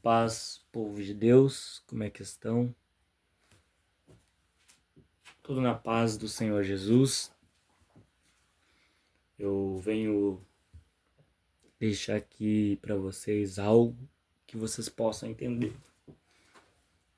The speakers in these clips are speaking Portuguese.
Paz, povo de Deus, como é que estão? Tudo na paz do Senhor Jesus. Eu venho deixar aqui para vocês algo que vocês possam entender.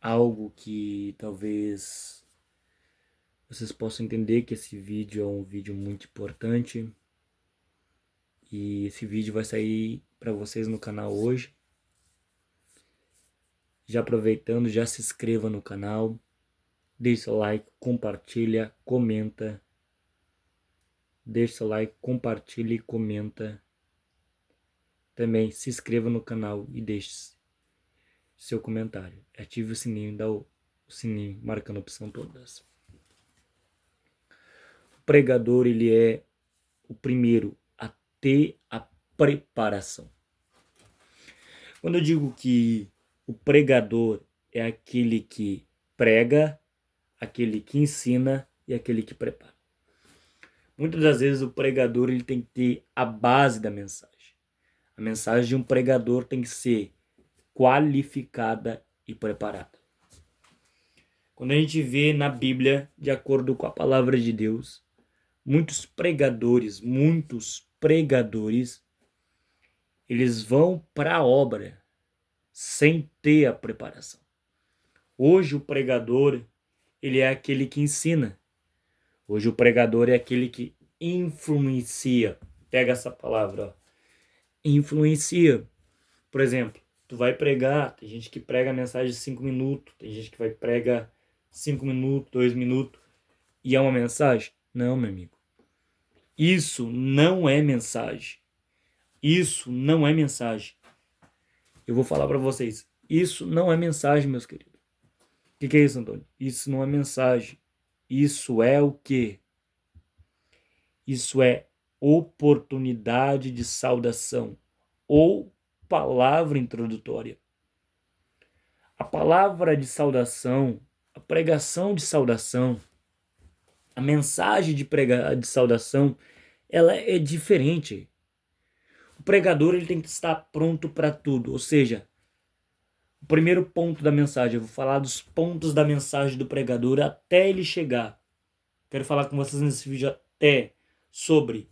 Algo que talvez vocês possam entender que esse vídeo é um vídeo muito importante. E esse vídeo vai sair para vocês no canal hoje. Já aproveitando, já se inscreva no canal. Deixe seu like, compartilha, comenta. Deixe seu like, compartilhe e comenta. Também se inscreva no canal e deixe seu comentário. Ative o sininho, dá o sininho marcando a opção todas. O pregador, ele é o primeiro a ter a preparação. Quando eu digo que o pregador é aquele que prega, aquele que ensina e aquele que prepara. Muitas das vezes o pregador ele tem que ter a base da mensagem. A mensagem de um pregador tem que ser qualificada e preparada. Quando a gente vê na Bíblia, de acordo com a palavra de Deus, muitos pregadores, eles vão para a obra sem ter a preparação. Hoje o pregador, ele é aquele que ensina. Hoje o pregador é aquele que influencia. Pega essa palavra, ó. Influencia. Por exemplo, tu vai pregar, tem gente que prega a mensagem de 5 minutos, tem gente que vai pregar 5 minutos, 2 minutos, e é uma mensagem? Não, meu amigo. Isso não é mensagem. Isso não é mensagem. Eu vou falar para vocês. Isso não é mensagem, meus queridos. O que é isso, Antônio? Isso não é mensagem. Isso é o quê? Isso é oportunidade de saudação ou palavra introdutória. A palavra de saudação, a pregação de saudação, a mensagem de saudação, ela é diferente. O pregador ele tem que estar pronto para tudo, ou seja, o primeiro ponto da mensagem, eu vou falar dos pontos da mensagem do pregador até ele chegar. Quero falar com vocês nesse vídeo até sobre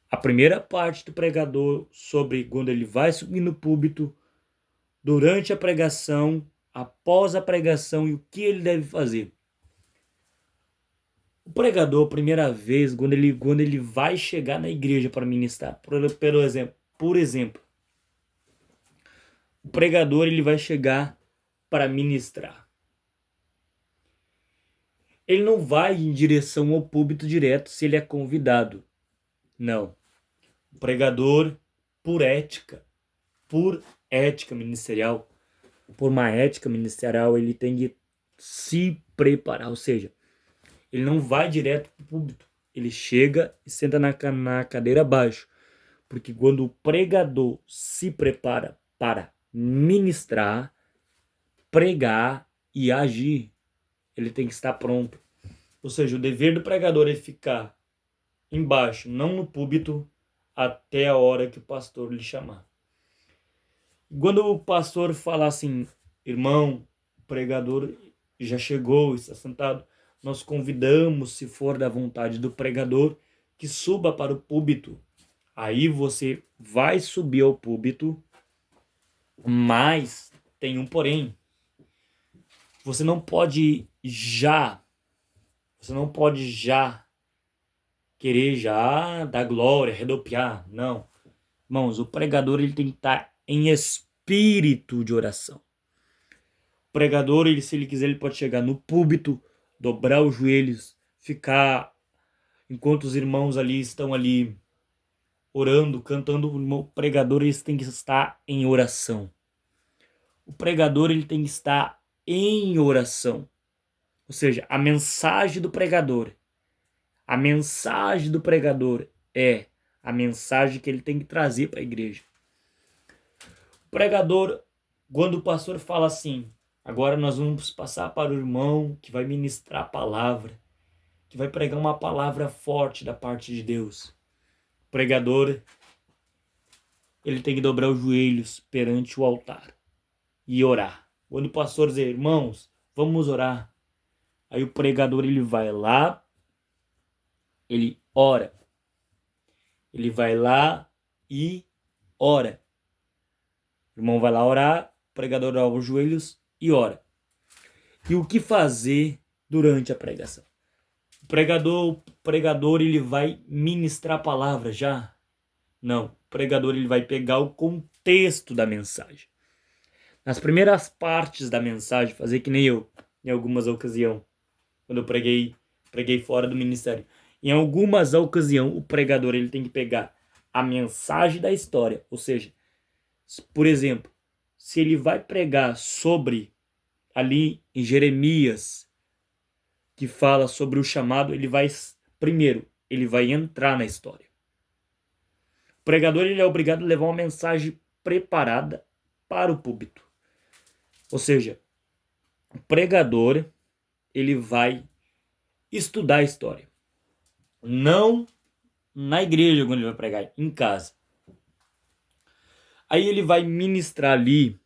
a primeira parte do pregador, sobre quando ele vai subir no púlpito, durante a pregação, após a pregação e o que ele deve fazer. O pregador, primeira vez, quando ele vai chegar na igreja para ministrar, por exemplo, o pregador ele vai chegar para ministrar. Ele não vai em direção ao púlpito direto se ele é convidado. Não. O pregador, por ética ministerial, por uma ética ministerial, ele tem que se preparar. Ou seja, ele não vai direto para o púlpito. Ele chega e senta na cadeira abaixo. Porque quando o pregador se prepara para ministrar, pregar e agir, ele tem que estar pronto. Ou seja, o dever do pregador é ficar embaixo, não no púlpito, até a hora que o pastor lhe chamar. Quando o pastor falar assim, irmão, o pregador já chegou, está sentado, nós convidamos, se for da vontade do pregador, que suba para o púlpito. Aí você vai subir ao púlpito, mas tem um porém. Você não pode já querer já dar glória, redopiar. Não. Irmãos, o pregador ele tem que estar em espírito de oração. O pregador, se ele quiser, ele pode chegar no púlpito, dobrar os joelhos, ficar enquanto os irmãos ali estão ali orando, cantando. O pregador ele tem que estar em oração. O pregador ele tem que estar em oração. Ou seja, a mensagem do pregador é a mensagem que ele tem que trazer para a igreja. O pregador, quando o pastor fala assim, agora nós vamos passar para o irmão que vai ministrar a palavra, que vai pregar uma palavra forte da parte de Deus. O pregador, ele tem que dobrar os joelhos perante o altar. e orar. Quando o pastor dizer, irmãos, vamos orar. Aí o pregador ele vai lá, ele ora. Ele vai lá e ora. O irmão vai lá orar, o pregador dobra os joelhos e ora. E o que fazer durante a pregação? O pregador ele vai ministrar a palavra já? Não, o pregador ele vai pegar o contexto da mensagem. Nas primeiras partes da mensagem, fazer que nem eu, em algumas ocasiões, quando eu preguei fora do ministério. Em algumas ocasiões, o pregador ele tem que pegar a mensagem da história. Ou seja, por exemplo, se ele vai pregar sobre, ali em Jeremias, que fala sobre o chamado, primeiro, ele vai entrar na história. O pregador ele é obrigado a levar uma mensagem preparada para o púlpito. Ou seja, o pregador ele vai estudar a história. Não na igreja quando ele vai pregar, em casa. Aí ele vai ministrar ali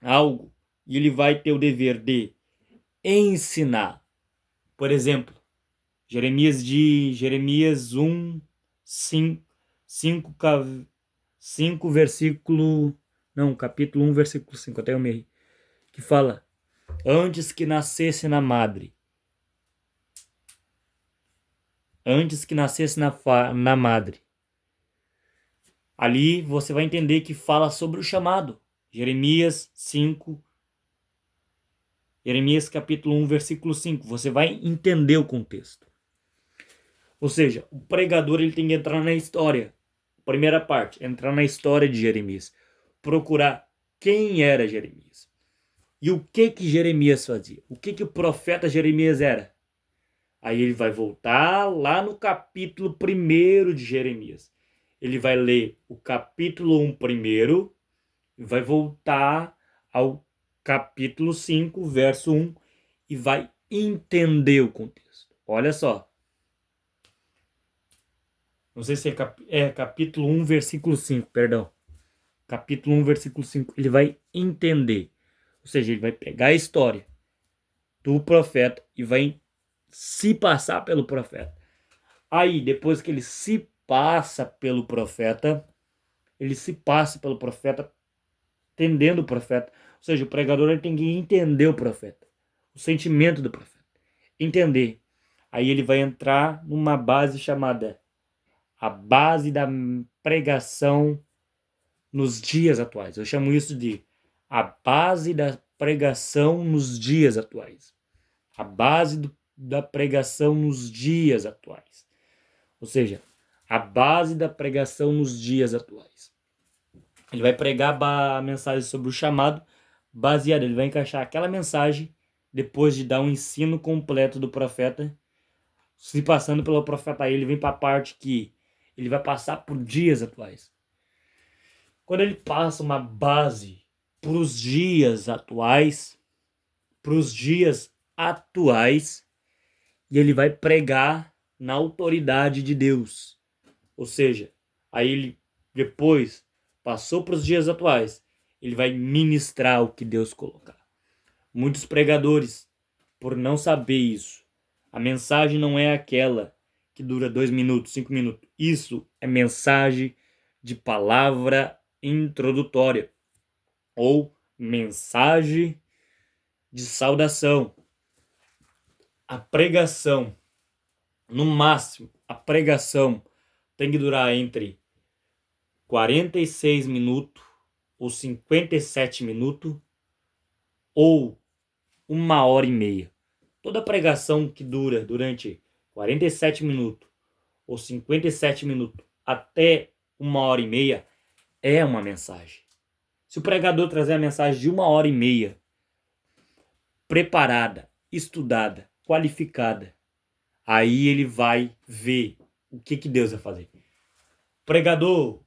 algo e ele vai ter o dever de ensinar. Por exemplo, Jeremias 1, 5 versículo... Não, capítulo 1, versículo 5, até eu me errei. Que fala, antes que nascesse na madre, na madre. Ali você vai entender que fala sobre o chamado. Jeremias capítulo 1, versículo 5. Você vai entender o contexto. Ou seja, o pregador ele tem que entrar na história. Primeira parte, entrar na história de Jeremias. Procurar quem era Jeremias. E o que Jeremias fazia. O que o profeta Jeremias era. Aí ele vai voltar lá no capítulo 1 de Jeremias. Ele vai ler o capítulo 1 primeiro e vai voltar ao capítulo 5, verso 1 e vai entender o contexto. Olha só. Não sei se é capítulo 1, versículo 5, perdão. Capítulo 1, versículo 5. Ele vai entender. Ou seja, ele vai pegar a história do profeta e vai se passar pelo profeta. Aí, depois que ele se passa pelo profeta, entendendo o profeta. Ou seja, o pregador ele tem que entender o profeta, o sentimento do profeta. Entender. Aí ele vai entrar numa base chamada a base da pregação nos dias atuais. Eu chamo isso de a base da pregação nos dias atuais. A base da pregação nos dias atuais. Ou seja, a base da pregação nos dias atuais. Ele vai pregar a mensagem sobre o chamado, ele vai encaixar aquela mensagem depois de dar um ensino completo do profeta, se passando pelo profeta. Aí ele vem para a parte que ele vai passar por dias atuais. Quando ele passa uma base para os dias atuais, e ele vai pregar na autoridade de Deus. Ou seja, aí ele depois passou para os dias atuais, ele vai ministrar o que Deus colocar. Muitos pregadores, por não saber isso, a mensagem não é aquela que dura 2 minutos, 5 minutos. Isso é mensagem de palavra introdutória ou mensagem de saudação. A pregação, no máximo, tem que durar entre 46 minutos ou 57 minutos ou 1h30. Toda pregação que dura durante 47 minutos ou 57 minutos até 1h30 é uma mensagem. Se o pregador trazer a mensagem de 1h30, preparada, estudada, qualificada, aí ele vai ver o que Deus vai fazer. Pregador,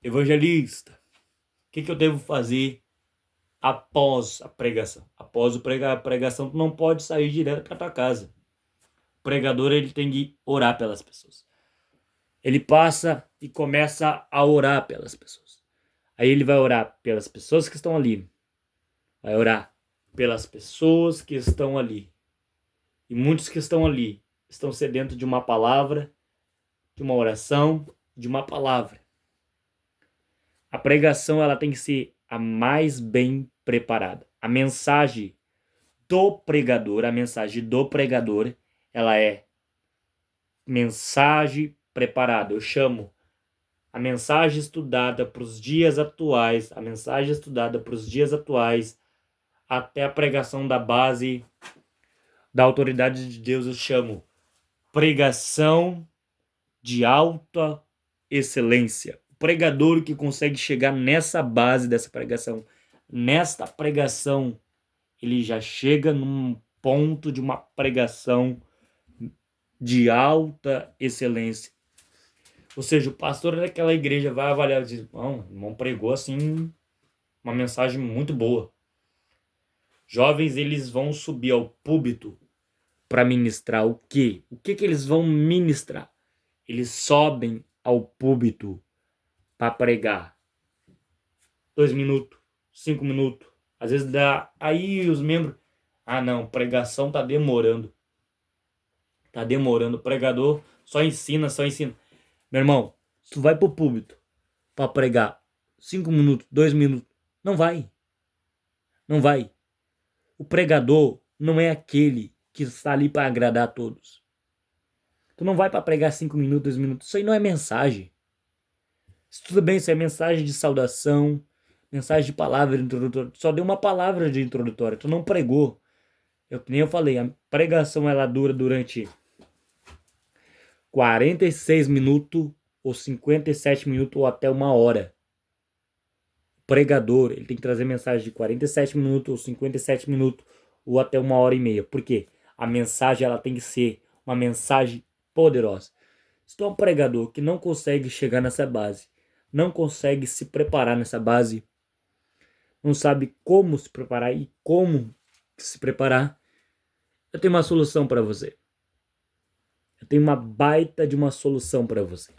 evangelista, o que eu devo fazer após a pregação? Após a pregação, tu não pode sair direto para tua casa. O pregador ele tem que orar pelas pessoas. Ele passa e começa a orar pelas pessoas. Aí ele vai orar pelas pessoas que estão ali. Vai orar pelas pessoas que estão ali. E muitos que estão ali estão sedentos de uma palavra, de uma oração, de uma palavra. A pregação ela tem que ser a mais bem preparada. A mensagem do pregador, ela é mensagem preparada. Eu chamo a mensagem estudada para os dias atuais, até a pregação da base da autoridade de Deus, eu chamo pregação de alta excelência. O pregador que consegue chegar nessa base dessa pregação, nesta pregação, ele já chega num ponto de uma pregação de alta excelência. Ou seja, o pastor daquela igreja vai avaliar e diz, não, o irmão pregou assim uma mensagem muito boa. Jovens, eles vão subir ao púlpito para ministrar o quê? O que eles vão ministrar? Eles sobem ao púlpito para pregar 2 minutos, 5 minutos. Às vezes dá. Aí os membros. Ah, não, pregação tá demorando. Tá demorando. O pregador só ensina. Meu irmão, se tu vai pro púlpito para pregar 5 minutos, 2 minutos, não vai. Não vai. O pregador não é aquele que está ali para agradar a todos. Tu não vai para pregar 5 minutos, 2 minutos. Isso aí não é mensagem. Tudo bem, isso é mensagem de saudação, mensagem de palavra introdutória. Tu só deu uma palavra de introdutória, tu não pregou. Nem eu falei, a pregação ela dura durante 46 minutos, ou 57 minutos, ou até 1 hora. O pregador, ele tem que trazer mensagem de 47 minutos, ou 57 minutos, ou até 1 hora e meia. Por quê? A mensagem ela tem que ser uma mensagem poderosa. Se tu é um pregador que não consegue chegar nessa base, não consegue se preparar nessa base, não sabe como se preparar e como se preparar, eu tenho uma solução para você. Eu tenho uma baita de uma solução para você.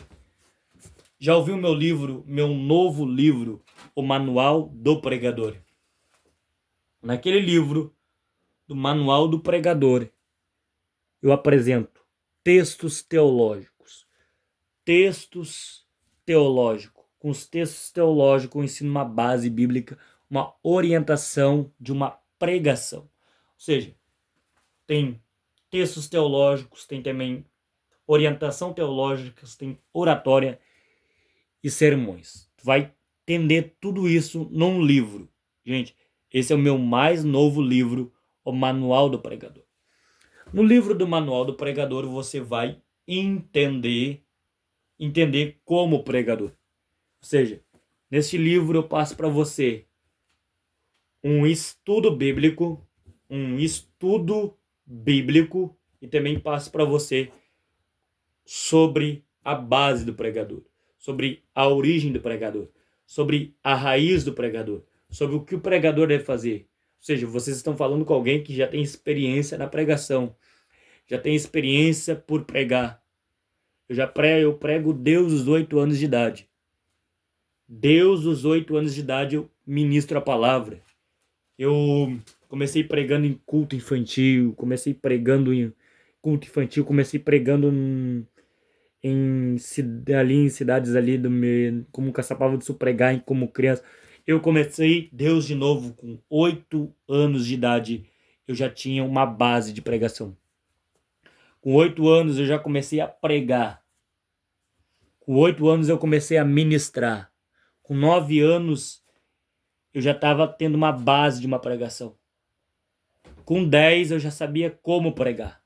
Já ouviu meu livro, meu novo livro, O Manual do Pregador? Naquele livro, do Manual do Pregador, eu apresento textos teológicos. Com os textos teológicos eu ensino uma base bíblica, uma orientação de uma pregação. Ou seja, tem textos teológicos, tem também orientação teológica, tem oratória e sermões. Tu vai entender tudo isso num livro. Gente, esse é o meu mais novo livro, O Manual do Pregador. No livro do Manual do Pregador você vai entender como pregador. Ou seja, neste livro eu passo para você um estudo bíblico e também passo para você sobre a base do pregador, sobre a origem do pregador, sobre a raiz do pregador, sobre o que o pregador deve fazer. Ou seja, vocês estão falando com alguém que já tem experiência na pregação, já tem experiência por pregar. Eu prego Deus dos 8 anos de idade. Deus dos 8 anos de idade eu ministro a palavra. Eu comecei pregando em culto infantil, comecei pregando ali em cidades ali do meu, como Caçapava do Sul, pregar como criança. Eu comecei Deus de novo com 8 anos de idade. Eu já tinha uma base de pregação. Com 8 anos eu já comecei a pregar. Com 8 anos eu comecei a ministrar. Com 9 anos eu já estava tendo uma base de uma pregação. Com 10 eu já sabia como pregar.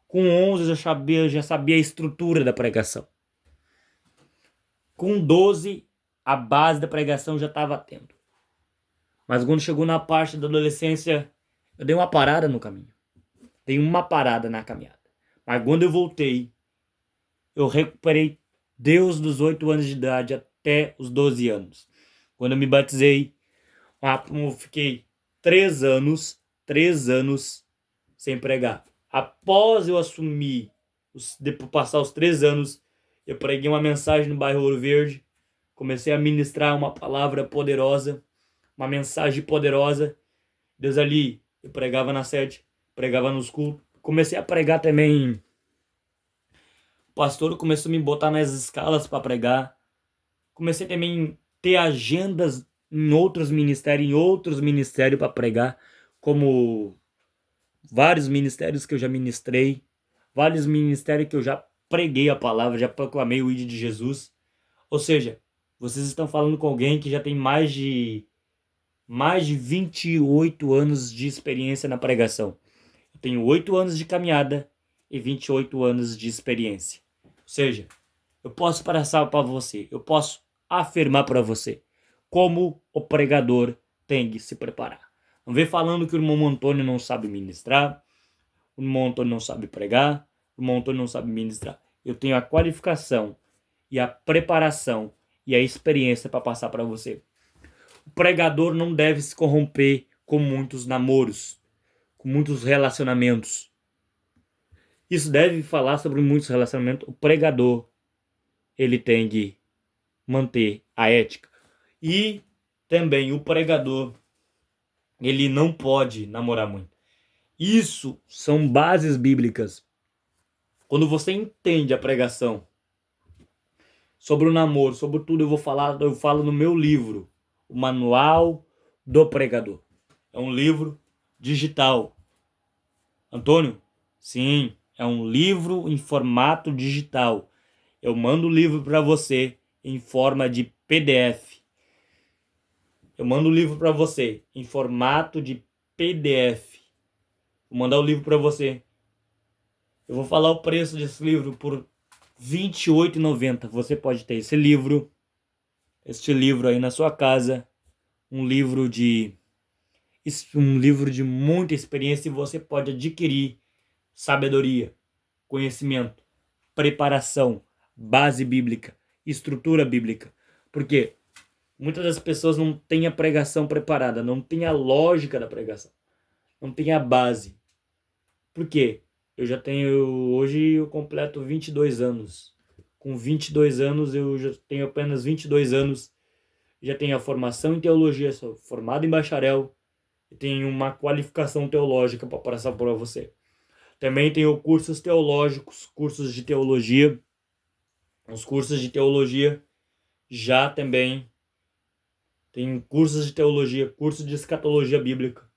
Com 11 eu já sabia a estrutura da pregação. Com 12 a base da pregação já estava tendo. Mas quando chegou na parte da adolescência, eu dei uma parada no caminho. Dei uma parada na caminhada. Mas quando eu voltei, eu recuperei Deus dos 8 anos de idade até os 12 anos. Quando eu me batizei, eu fiquei 3 anos sem pregar. Após eu assumir, depois de passar os 3 anos, eu preguei uma mensagem no bairro Ouro Verde. Comecei a ministrar uma palavra poderosa, uma mensagem poderosa. Deus ali, eu pregava na sede, pregava nos cultos. Comecei a pregar também. O pastor começou a me botar nas escalas para pregar. Comecei também a ter agendas em outros ministérios para pregar, como vários ministérios que eu já ministrei, vários ministérios que eu já preguei a palavra, já proclamei o ID de Jesus. Ou seja, vocês estão falando com alguém que já tem mais de 28 anos de experiência na pregação. Eu tenho 8 anos de caminhada e 28 anos de experiência. Ou seja, eu posso passar para você, eu posso afirmar para você como o pregador tem que se preparar. Não vem falando que o irmão Antônio não sabe ministrar, o irmão Antônio não sabe pregar, o irmão Antônio não sabe ministrar. Eu tenho a qualificação e a preparação e a experiência para passar para você. O pregador não deve se corromper com muitos namoros, com muitos relacionamentos. Isso deve falar sobre muitos relacionamentos. O pregador, ele tem que manter a ética. E também o pregador, ele não pode namorar muito. Isso são bases bíblicas. Quando você entende a pregação sobre o namoro, sobre tudo, eu falo no meu livro, o Manual do Pregador. É um livro digital. Antônio? Sim, é um livro em formato digital. Eu mando o livro para você em forma de PDF. Eu mando o livro para você em formato de PDF. Vou mandar o livro para você. Eu vou falar o preço desse livro por R$ 28,90. Você pode ter este livro aí na sua casa. Um livro de muita experiência e você pode adquirir sabedoria, conhecimento, preparação, base bíblica, estrutura bíblica. Porque muitas das pessoas não têm a pregação preparada, não têm a lógica da pregação, não têm a base. Por quê? Hoje eu completo 22 anos. Com 22 anos, eu já tenho apenas 22 anos, já tenho a formação em teologia, sou formado em bacharel, e tenho uma qualificação teológica para passar para você. Também tenho cursos teológicos, cursos de teologia. Os cursos de teologia já também tem cursos de teologia, curso de escatologia bíblica.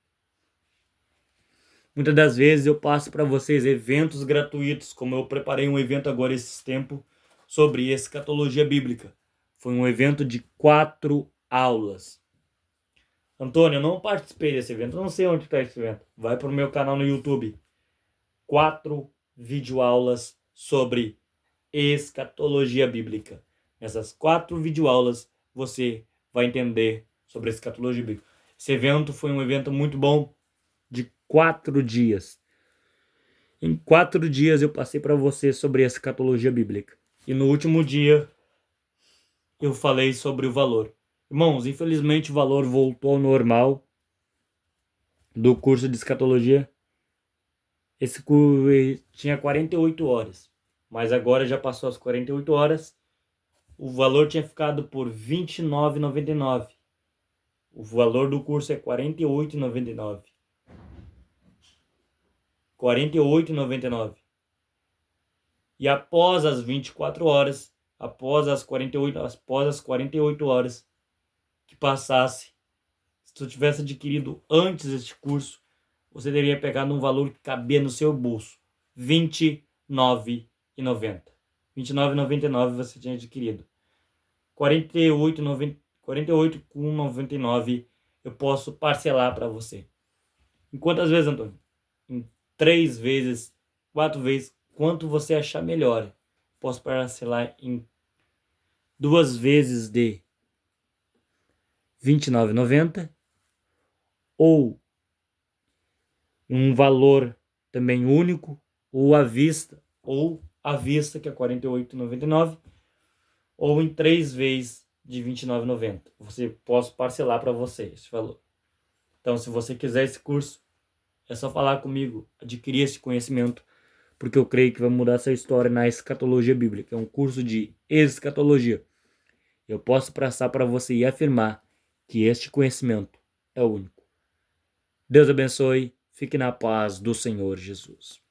Muitas das vezes eu passo para vocês eventos gratuitos, como eu preparei um evento agora esses tempos sobre escatologia bíblica. Foi um evento de 4 aulas. Antônio, eu não participei desse evento, eu não sei onde está esse evento. Vai para o meu canal no YouTube. 4 videoaulas sobre escatologia bíblica. Nessas 4 videoaulas você vai entender sobre escatologia bíblica. Esse evento foi um evento muito bom, de 4 dias. Em 4 dias eu passei para você sobre a escatologia bíblica. E no último dia eu falei sobre o valor. Irmãos, infelizmente o valor voltou ao normal do curso de escatologia. Esse curso tinha 48 horas, mas agora já passou as 48 horas. O valor tinha ficado por R$ 29,99. O valor do curso é R$ 48,99. R$ 48,99. E após as 24 horas, após as 48 horas que passasse, se tu tivesse adquirido antes este curso, você teria pegado um valor que cabia no seu bolso. R$ 29,90. R$ 29,99 você tinha adquirido. R$ 48,99 eu posso parcelar para você. Em quantas vezes, Antônio? Em 3 vezes, 4 vezes, quanto você achar melhor. Posso parcelar em 2 vezes de R$ 29,90 ou um valor também único, ou à vista que é R$ 48,99, ou em 3 vezes de R$ 29,90. Você posso parcelar para você esse valor. Então, se você quiser esse curso, é só falar comigo, adquirir esse conhecimento, porque eu creio que vai mudar essa história na escatologia bíblica. É um curso de escatologia. Eu posso passar para você e afirmar que este conhecimento é único. Deus abençoe. Fique na paz do Senhor Jesus.